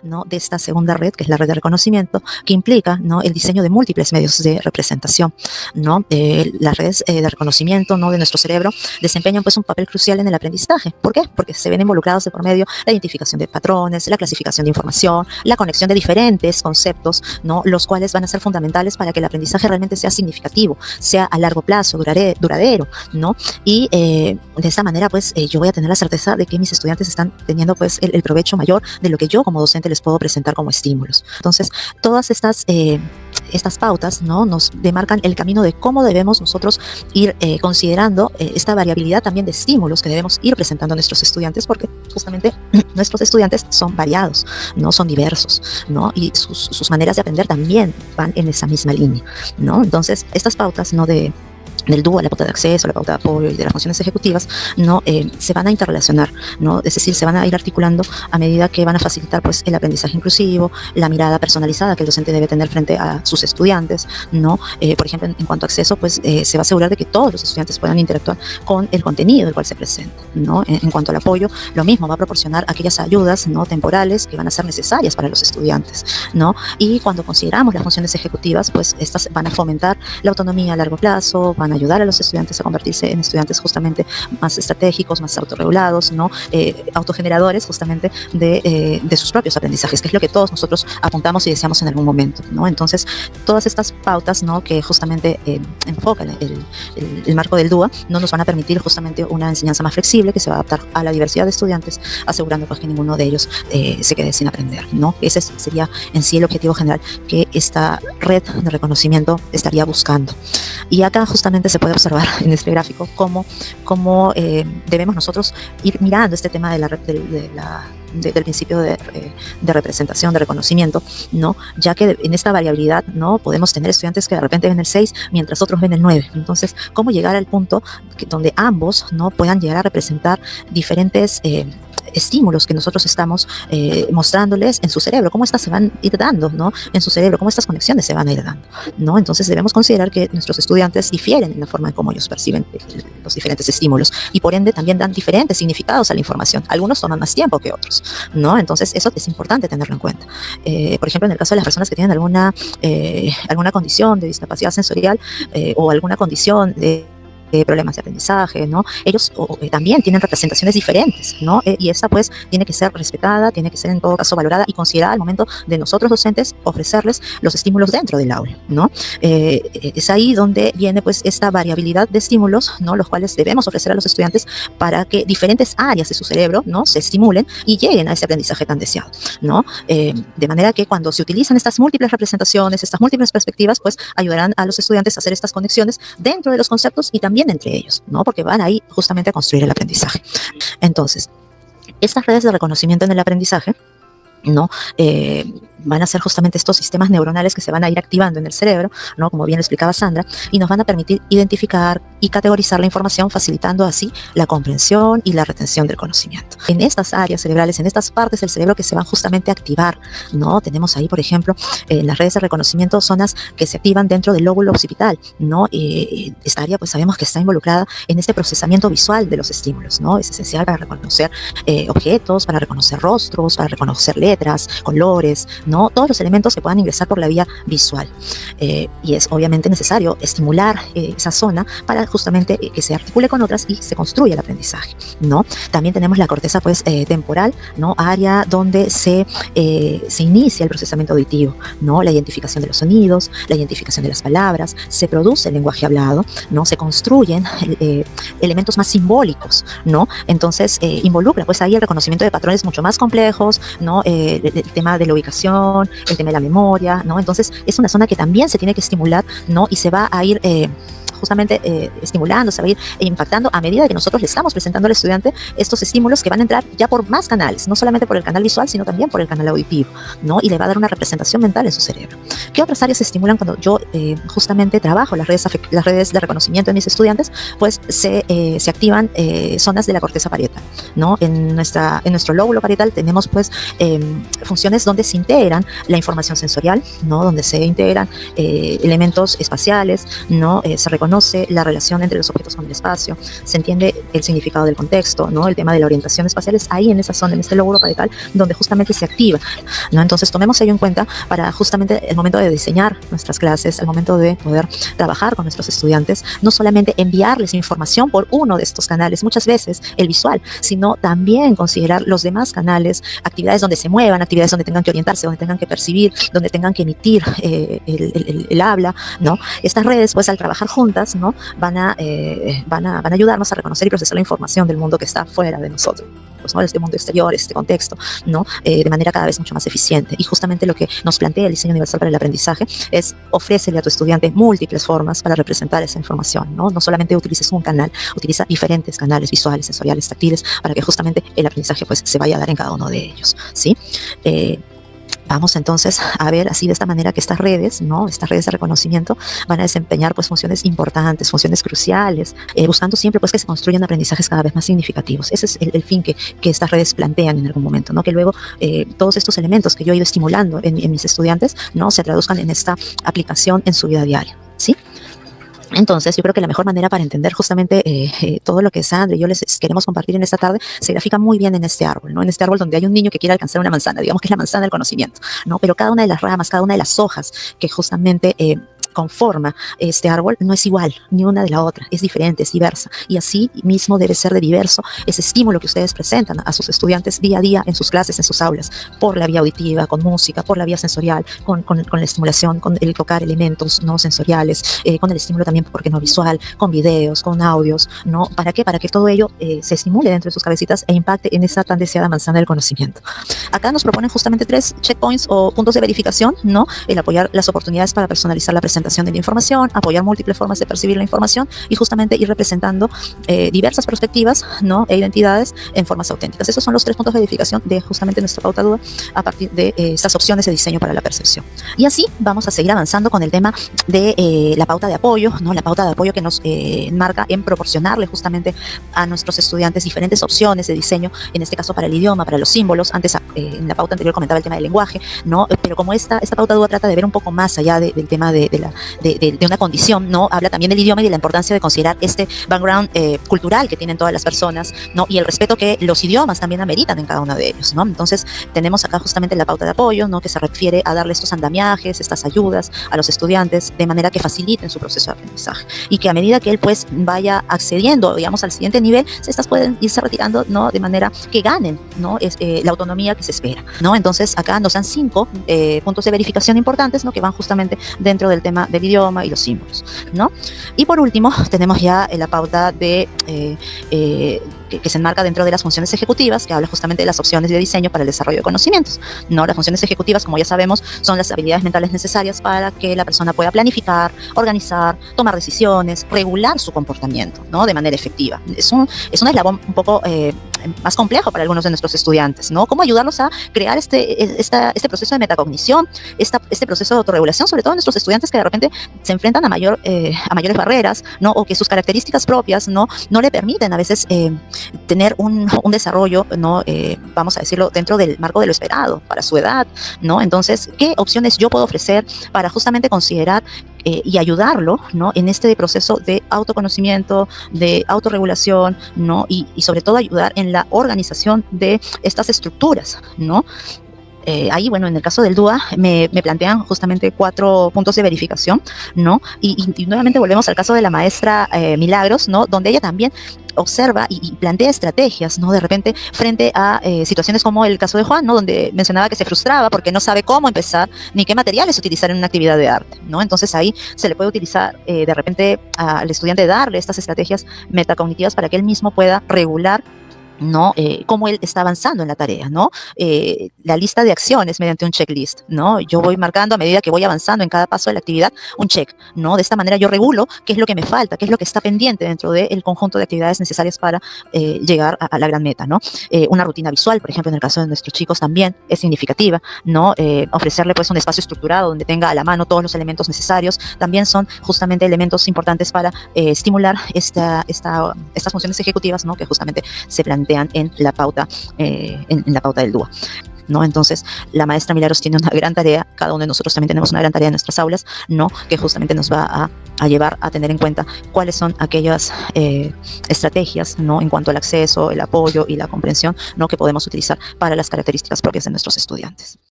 ¿no?, de esta segunda red, que es la red de reconocimiento, que implica, ¿no?, el diseño de múltiples medios de representación, ¿no? Las redes de reconocimiento, ¿no?, de nuestro cerebro desempeñan pues un papel crucial en el aprendizaje. ¿Por qué? Porque se ven involucrados de por medio la identificación de patrones, la clasificación de información, la conexión de diferentes conceptos, ¿no?, los cuales van a ser fundamentales para que el aprendizaje realmente sea significativo, sea a largo plazo, duradero, ¿no? Y de esta manera pues yo voy a tener la certeza de que mis estudiantes están teniendo pues el provecho mayor de lo que yo como docente les puedo presentar como estímulos. Entonces, todas estas pautas, ¿no?, nos demarcan el camino de cómo debemos nosotros ir considerando esta variabilidad también de estímulos que debemos ir presentando a nuestros estudiantes, porque justamente nuestros estudiantes son variados, ¿no?, son diversos, ¿no?, y sus maneras de aprender también van en esa misma línea, ¿no? Entonces, estas pautas, ¿no?, del DUA, la pauta de acceso, la pauta de apoyo y de las funciones ejecutivas, ¿no?, se van a interrelacionar, ¿no? Es decir, se van a ir articulando a medida que van a facilitar pues el aprendizaje inclusivo, la mirada personalizada que el docente debe tener frente a sus estudiantes, ¿no? Por ejemplo, en cuanto a acceso, pues se va a asegurar de que todos los estudiantes puedan interactuar con el contenido del cual se presenta, ¿no? En cuanto al apoyo, lo mismo, va a proporcionar aquellas ayudas, ¿no?, temporales que van a ser necesarias para los estudiantes, ¿no? Y cuando consideramos las funciones ejecutivas, pues estas van a fomentar la autonomía a largo plazo, van a ayudar a los estudiantes a convertirse en estudiantes justamente más estratégicos, más autorregulados, ¿no?, autogeneradores justamente de sus propios aprendizajes, que es lo que todos nosotros apuntamos y deseamos en algún momento, ¿no? Entonces, todas estas pautas, ¿no?, que justamente enfocan el marco del DUA, no nos van a permitir justamente una enseñanza más flexible que se va a adaptar a la diversidad de estudiantes, asegurando pues que ninguno de ellos se quede sin aprender, ¿no? Ese sería en sí el objetivo general que esta red de reconocimiento estaría buscando. Y acá justamente se puede observar en este gráfico cómo debemos nosotros ir mirando este tema del principio de representación, de reconocimiento, ¿no? Ya que en esta variabilidad, ¿no?, podemos tener estudiantes que de repente ven el 6 mientras otros ven el 9. Entonces, ¿cómo llegar al punto donde ambos, ¿no?, puedan llegar a representar diferentes estímulos que nosotros estamos mostrándoles en su cerebro, cómo estas se van a ir dando, ¿no?, en su cerebro, cómo estas conexiones se van a ir dando, ¿no? Entonces debemos considerar que nuestros estudiantes difieren en la forma en cómo ellos perciben los diferentes estímulos y por ende también dan diferentes significados a la información. Algunos toman más tiempo que otros, ¿no? Entonces eso es importante tenerlo en cuenta. Por ejemplo, en el caso de las personas que tienen alguna condición de discapacidad sensorial o alguna condición de problemas de aprendizaje, ¿no?, ellos también tienen representaciones diferentes, ¿no? Y esa pues tiene que ser respetada, tiene que ser en todo caso valorada y considerada al momento de nosotros docentes ofrecerles los estímulos dentro del aula, ¿no? Es ahí donde viene pues esta variabilidad de estímulos, ¿no?, los cuales debemos ofrecer a los estudiantes para que diferentes áreas de su cerebro, ¿no?, se estimulen y lleguen a ese aprendizaje tan deseado, ¿no? De manera que cuando se utilizan estas múltiples representaciones, estas múltiples perspectivas, pues ayudarán a los estudiantes a hacer estas conexiones dentro de los conceptos y también entre ellos, ¿no?, porque van ahí justamente a construir el aprendizaje. Entonces, estas redes de reconocimiento en el aprendizaje, ¿no?, van a ser justamente estos sistemas neuronales que se van a ir activando en el cerebro, ¿no?, como bien lo explicaba Sandra, y nos van a permitir identificar y categorizar la información, facilitando así la comprensión y la retención del conocimiento. En estas áreas cerebrales, en estas partes del cerebro que se van justamente a activar, ¿no?, tenemos ahí, por ejemplo, en las redes de reconocimiento, zonas que se activan dentro del lóbulo occipital, ¿no? Esta área pues sabemos que está involucrada en este procesamiento visual de los estímulos, ¿no? Es esencial para reconocer objetos, para reconocer rostros, para reconocer letras, colores, ¿no?, todos los elementos que puedan ingresar por la vía visual. Y es obviamente necesario estimular esa zona para justamente que se articule con otras y se construya el aprendizaje, ¿no? También tenemos la corteza pues temporal, ¿no?, área donde se inicia el procesamiento auditivo, ¿no?, la identificación de los sonidos, la identificación de las palabras, se produce el lenguaje hablado, ¿no?, se construyen elementos más simbólicos, ¿no? Entonces involucra pues ahí el reconocimiento de patrones mucho más complejos, ¿no?, el tema de la ubicación, el tema de la memoria, ¿no? Entonces es una zona que también se tiene que estimular, ¿no?, y se va a ir justamente estimulando, se va a ir impactando a medida que nosotros le estamos presentando al estudiante estos estímulos que van a entrar ya por más canales, no solamente por el canal visual, sino también por el canal auditivo, ¿no? Y le va a dar una representación mental en su cerebro. ¿Qué otras áreas se estimulan cuando yo justamente trabajo las redes de reconocimiento de mis estudiantes? Pues se activan zonas de la corteza parietal, ¿no? En nuestro lóbulo parietal tenemos pues funciones donde se integran la información sensorial, ¿no?, donde se integran elementos espaciales, ¿no? Se reconoce reconoce la relación entre los objetos con el espacio, se entiende el significado del contexto, ¿no? El tema de la orientación espacial es ahí en esa zona, en este lóbulo parietal, donde justamente se activa, ¿no? Entonces tomemos ello en cuenta para justamente el momento de diseñar nuestras clases, al momento de poder trabajar con nuestros estudiantes, no solamente enviarles información por uno de estos canales, muchas veces el visual, sino también considerar los demás canales, actividades donde se muevan, actividades donde tengan que orientarse, donde tengan que percibir, donde tengan que emitir el habla, ¿no? Estas redes, pues al trabajar juntas, ¿no? van a ayudarnos a reconocer y procesar la información del mundo que está fuera de nosotros, ¿no? Este mundo exterior, este contexto, ¿no? De manera cada vez mucho más eficiente. Y justamente lo que nos plantea el diseño universal para el aprendizaje es ofrécele a tu estudiante múltiples formas para representar esa información, ¿no? No solamente utilices un canal, utiliza diferentes canales visuales, sensoriales, táctiles, para que justamente el aprendizaje pues se vaya a dar en cada uno de ellos, ¿sí? Vamos entonces a ver así de esta manera que estas redes, ¿no? Estas redes de reconocimiento van a desempeñar pues funciones importantes, funciones cruciales, buscando siempre pues que se construyan aprendizajes cada vez más significativos. Ese es el fin que estas redes plantean en algún momento, ¿no? Que luego todos estos elementos que yo he ido estimulando en mis estudiantes, ¿no? Se traduzcan en esta aplicación en su vida diaria, ¿sí? Entonces, yo creo que la mejor manera para entender justamente todo lo que Sandra y yo les queremos compartir en esta tarde se grafica muy bien en este árbol, ¿no? En este árbol donde hay un niño que quiere alcanzar una manzana, digamos que es la manzana del conocimiento, ¿no? Pero cada una de las ramas, cada una de las hojas que justamente conforma este árbol no es igual ni una de la otra, es diferente, es diversa, y así mismo debe ser de diverso ese estímulo que ustedes presentan a sus estudiantes día a día en sus clases, en sus aulas, por la vía auditiva, con música, por la vía sensorial, con la estimulación, con el tocar elementos no sensoriales, con el estímulo también, porque no visual, con videos, con audios, ¿no? ¿Para qué? Para que todo ello se estimule dentro de sus cabecitas e impacte en esa tan deseada manzana del conocimiento. Acá nos proponen justamente 3 checkpoints o puntos de verificación, ¿no? El apoyar las oportunidades para personalizar la presentación de la información, apoyar múltiples formas de percibir la información y justamente ir representando diversas perspectivas, ¿no? E identidades en formas auténticas. Esos son los 3 puntos de verificación de justamente nuestra pauta DUA a partir de estas opciones de diseño para la percepción. Y así vamos a seguir avanzando con el tema de la pauta de apoyo, ¿no? La pauta de apoyo que nos marca en proporcionarle justamente a nuestros estudiantes diferentes opciones de diseño, en este caso para el idioma, para los símbolos. Antes en la pauta anterior comentaba el tema del lenguaje, ¿no? Pero como esta pauta DUA trata de ver un poco más allá del tema de una condición, ¿no? Habla también del idioma y de la importancia de considerar este background cultural que tienen todas las personas, ¿no? Y el respeto que los idiomas también ameritan en cada uno de ellos, ¿no? Entonces tenemos acá justamente la pauta de apoyo, ¿no? Que se refiere a darle estos andamiajes, estas ayudas a los estudiantes de manera que faciliten su proceso de aprendizaje y que a medida que él pues vaya accediendo, digamos, al siguiente nivel, estas pueden irse retirando, ¿no? De manera que ganen, ¿no? La autonomía que se espera, ¿no? Entonces acá nos dan 5 puntos de verificación importantes, ¿no? Que van justamente dentro del tema del idioma y los símbolos, ¿no? Y por último tenemos ya la pauta de que se enmarca dentro de las funciones ejecutivas, que habla justamente de las opciones de diseño para el desarrollo de conocimientos, ¿no? Las funciones ejecutivas, como ya sabemos, son las habilidades mentales necesarias para que la persona pueda planificar, organizar, tomar decisiones, regular su comportamiento, ¿no? De manera efectiva. Es un eslabón un poco más complejo para algunos de nuestros estudiantes, ¿no? Cómo ayudarlos a crear este proceso de metacognición, este proceso de autorregulación, sobre todo en nuestros estudiantes que de repente se enfrentan a mayores barreras, ¿no? O que sus características propias no le permiten a veces tener un desarrollo, ¿no? Vamos a decirlo, dentro del marco de lo esperado para su edad, ¿no? Entonces, ¿qué opciones yo puedo ofrecer para justamente considerar y ayudarlo, ¿no? En este proceso de autoconocimiento, de autorregulación, ¿no? Y sobre todo ayudar en la organización de estas estructuras, ¿no? Ahí, bueno, en el caso del DUA me plantean justamente 4 puntos de verificación, ¿no? Y nuevamente volvemos al caso de la maestra Milagros, ¿no? Donde ella también observa y plantea estrategias, ¿no? De repente frente a situaciones como el caso de Juan, ¿no? Donde mencionaba que se frustraba porque no sabe cómo empezar ni qué materiales utilizar en una actividad de arte, ¿no? Entonces ahí se le puede utilizar de repente al estudiante darle estas estrategias metacognitivas para que él mismo pueda regular, ¿no? Cómo él está avanzando en la tarea, ¿no? La lista de acciones mediante un checklist, ¿no? Yo voy marcando a medida que voy avanzando en cada paso de la actividad un check, ¿no? De esta manera yo regulo qué es lo que me falta, qué es lo que está pendiente dentro del conjunto de actividades necesarias para llegar a la gran meta, ¿no? Una rutina visual, por ejemplo, en el caso de nuestros chicos también es significativa, ¿no? Ofrecerle pues un espacio estructurado donde tenga a la mano todos los elementos necesarios, también son justamente elementos importantes para estimular estas funciones ejecutivas, ¿no? Que justamente se plantean en la pauta del DUA. ¿no? Entonces, la maestra Milagros tiene una gran tarea, cada uno de nosotros también tenemos una gran tarea en nuestras aulas, ¿no? Que justamente nos va a llevar a tener en cuenta cuáles son aquellas estrategias, ¿no? En cuanto al acceso, el apoyo y la comprensión, ¿no? Que podemos utilizar para las características propias de nuestros estudiantes.